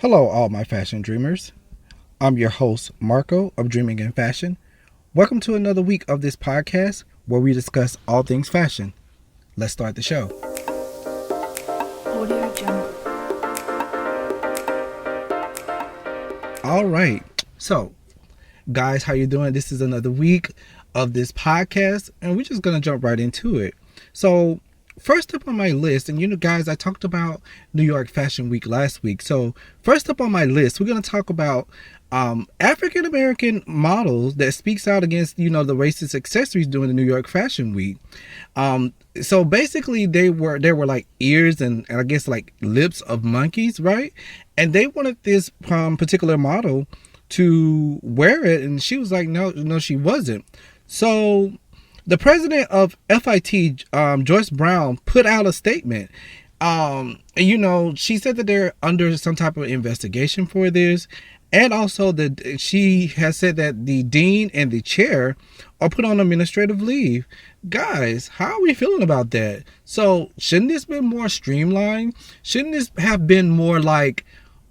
Hello, all my fashion dreamers. I'm your host, Marco of Dreaming in Fashion. Welcome to another week of this podcast where we discuss all things fashion. Let's start the show. Audio Jungle. All right. So, guys, how you doing? This is another week of this podcast, and we're just going to jump right into it. So, first up on my list, and guys, I talked about New York Fashion Week last week. So, first up on my list, we're going to talk about African American models that speaks out against, the racist accessories during the New York Fashion Week. So basically, there were like ears and I guess like lips of monkeys, right? And they wanted this particular model to wear it, and she was like, no, she wasn't. So the president of FIT, Joyce Brown, put out a statement. She said that they're under some type of investigation for this. And also that she has said that the dean and the chair are put on administrative leave. Guys, how are we feeling about that? So shouldn't this been more streamlined? Shouldn't this have been more like,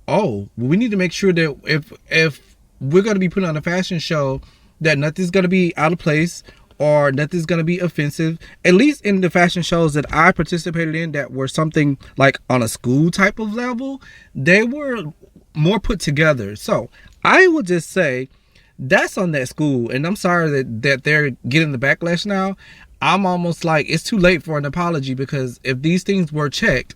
oh, we need to make sure that if we're going to be putting on a fashion show, that nothing's going to be out of place or nothing's going to be offensive. At least in the fashion shows that I participated in that were something like on a school type of level, they were more put together. So I would just say that's on that school, and I'm sorry that they're getting the backlash now. I'm almost like it's too late for an apology, because if these things were checked,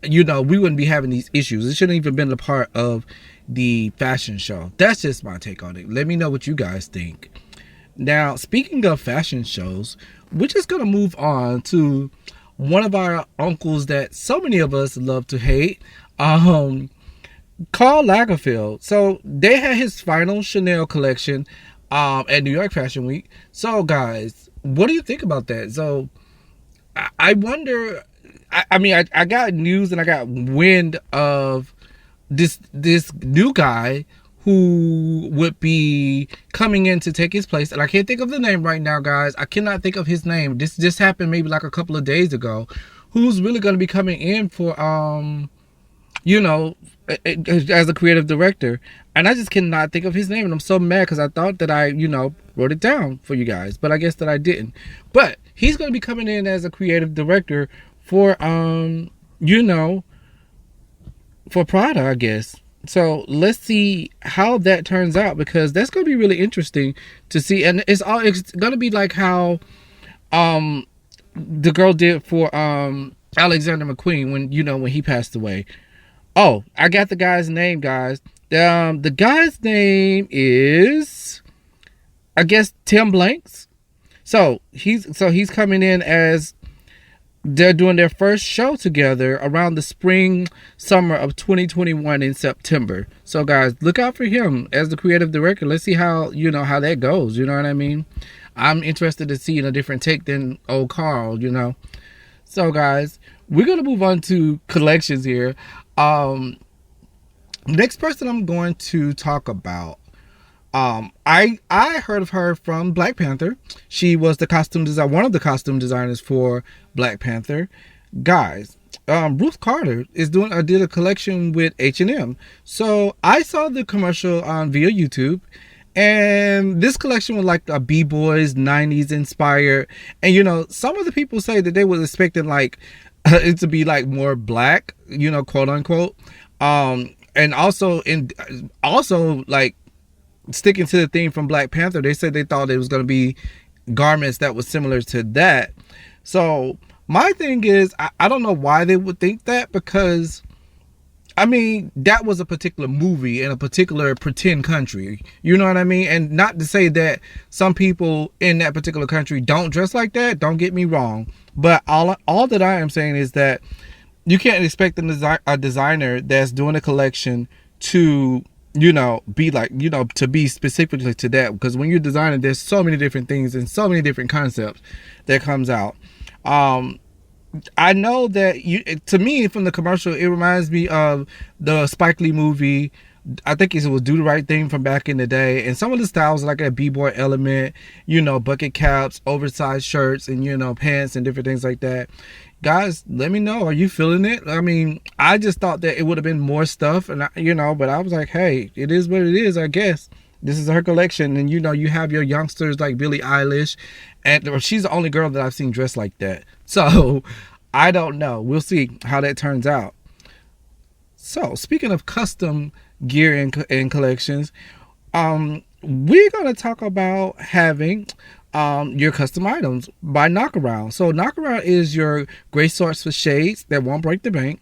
we wouldn't be having these issues. It shouldn't even been a part of the fashion show. That's just my take on it. Let me know what you guys think. Now, speaking of fashion shows, we're just gonna move on to one of our uncles that so many of us love to hate. Karl Lagerfeld. So they had his final Chanel collection at New York Fashion Week. So guys, what do you think about that? So I wonder. I got news and I got wind of this new guy who would be coming in to take his place, and I can't think of the name right now, guys. I cannot think of his name. This just happened maybe like a couple of days ago. Who's really going to be coming in for as a creative director, and I just cannot think of his name, and I'm so mad because I thought that I wrote it down for you guys, but I guess that I didn't. But he's going to be coming in as a creative director for for Prada, I guess. So let's see how that turns out, because that's going to be really interesting to see. And it's going to be like how the girl did for Alexander McQueen when he passed away. Oh, I got the guy's name, guys. The guy's name is, I guess, Tim Blanks. So he's coming in as they're doing their first show together around the summer of 2021 in September. So guys, look out for him as the creative director. Let's see how how that goes. You know what I mean? I'm interested to see a different take than old Karl. So guys, we're gonna move on to collections here. Next person I'm going to talk about. I heard of her from Black Panther. She was one of the costume designers for Black Panther. Guys, Ruth Carter did a collection with H&M. So I saw the commercial via YouTube, and this collection was like a B-Boys 90s inspired. And some of the people say that they was expecting like it to be like more black, quote unquote. And also like sticking to the theme from Black Panther, they said they thought it was going to be garments that was similar to that. So my thing is, I don't know why they would think that, because that was a particular movie in a particular pretend country. You know what I mean? And not to say that some people in that particular country don't dress like that. Don't get me wrong. But all that I am saying is that you can't expect a designer that's doing a collection to be like, to be specifically to that. Because when you're designing, there's so many different things and so many different concepts that comes out. I know that to me, from the commercial, it reminds me of the Spike Lee movie. I think it was Do the Right Thing from back in the day. And some of the styles like a B-boy element, bucket caps, oversized shirts, and, pants and different things like that. guys, let me know. Are you feeling it? I mean, I just thought that it would have been more stuff, and but I was like, hey, it is what it is, I guess. This is her collection, and you have your youngsters like Billie Eilish, and she's the only girl that I've seen dressed like that. So I don't know. We'll see how that turns out. So speaking of custom gear and collections, we're gonna talk about having your custom items by Knockaround. So Knockaround is your great source for shades that won't break the bank.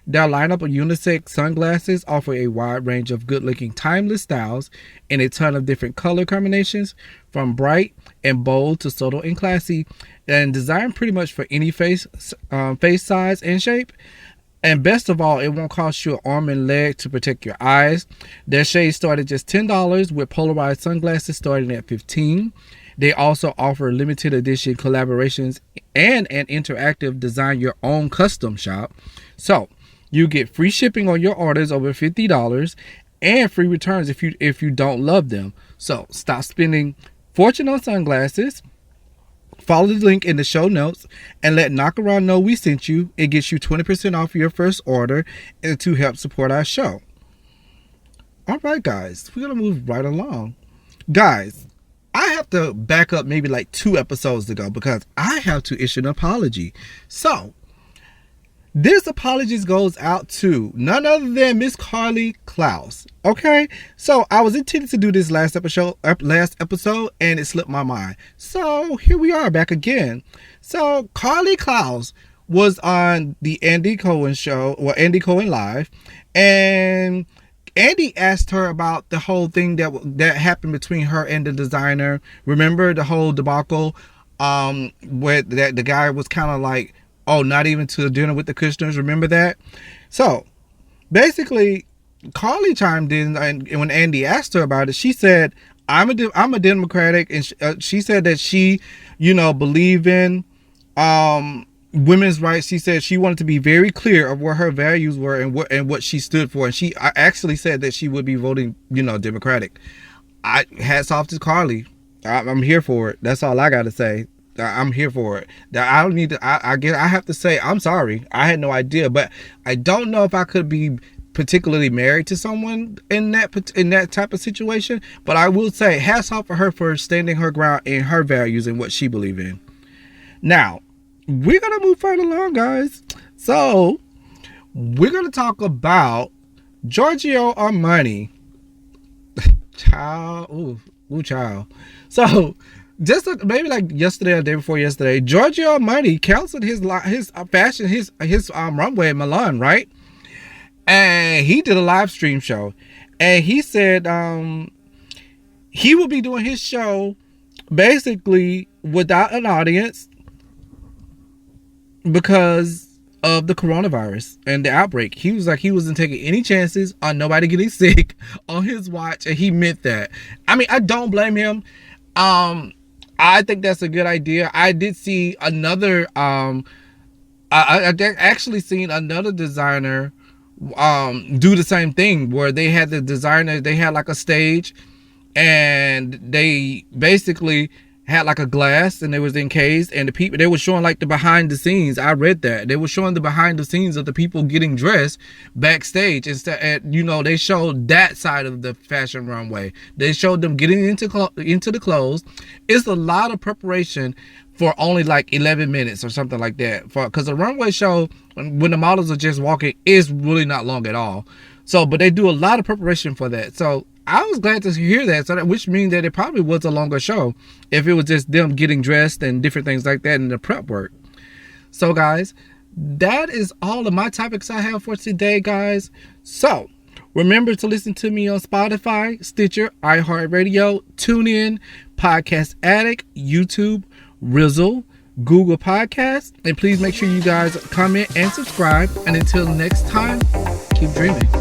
Their lineup of unisex sunglasses offer a wide range of good-looking, timeless styles in a ton of different color combinations, from bright and bold to subtle and classy, and designed pretty much for any face size and shape. And best of all, it won't cost you an arm and leg to protect your eyes. Their shades start at just $10, with polarized sunglasses starting at $15. They also offer limited edition collaborations and an interactive design your own custom shop. So you get free shipping on your orders over $50 and free returns if you don't love them. So stop spending fortune on sunglasses. Follow the link in the show notes and let Knockaround know we sent you. It gets you 20% off your first order and to help support our show. All right, guys, we're going to move right along. Guys, I have to back up maybe like 2 episodes ago because I have to issue an apology. So this apology goes out to none other than Miss Klaus. Okay, so I was intended to do this last episode, and it slipped my mind. So here we are back again. So Klaus was on the Andy Cohen show, or Andy Cohen Live, and Andy asked her about the whole thing that happened between her and the designer. Remember the whole debacle, where the guy was kind of like, oh, not even to dinner with the Kushners. Remember that? So basically, Carly chimed in, and when Andy asked her about it, she said, I'm a Democratic, and she said that she, believe in women's rights. She said she wanted to be very clear of what her values were and what she stood for. And she actually said that she would be voting, Democratic. Hats off to Carly. I'm here for it. That's all I got to say. I'm here for it. I don't need to. I have to say I'm sorry. I had no idea, but I don't know if I could be particularly married to someone in that type of situation. But I will say hats off for her for standing her ground in her values and what she believes in. Now we're gonna move further along, guys. So we're gonna talk about Giorgio Armani. Child. Child. So just maybe like yesterday or the day before yesterday, Giorgio Armani canceled his fashion, his runway in Milan, right? And he did a live stream show, and he said he will be doing his show basically without an audience because of the coronavirus and the outbreak. He was like, he wasn't taking any chances on nobody getting sick on his watch, and he meant that. I mean, I don't blame him. I think that's a good idea. I did see another I actually seen another designer do the same thing, where they had like a stage, and they basically had like a glass, and it was encased, and the people, they were showing like the behind the scenes. I read that they were showing the behind the scenes of the people getting dressed backstage. Instead, they showed that side of the fashion runway. They showed them getting into the clothes. It's a lot of preparation for only like 11 minutes or something like that. Because a runway show, when the models are just walking, is really not long at all. So, but they do a lot of preparation for that. So I was glad to hear that, which means that it probably was a longer show if it was just them getting dressed and different things like that in the prep work. So guys, that is all of my topics I have for today, guys. So remember to listen to me on Spotify, Stitcher, iHeartRadio, TuneIn, Podcast Addict, YouTube, Rizzle, Google Podcasts, and please make sure you guys comment and subscribe. And until next time, keep dreaming.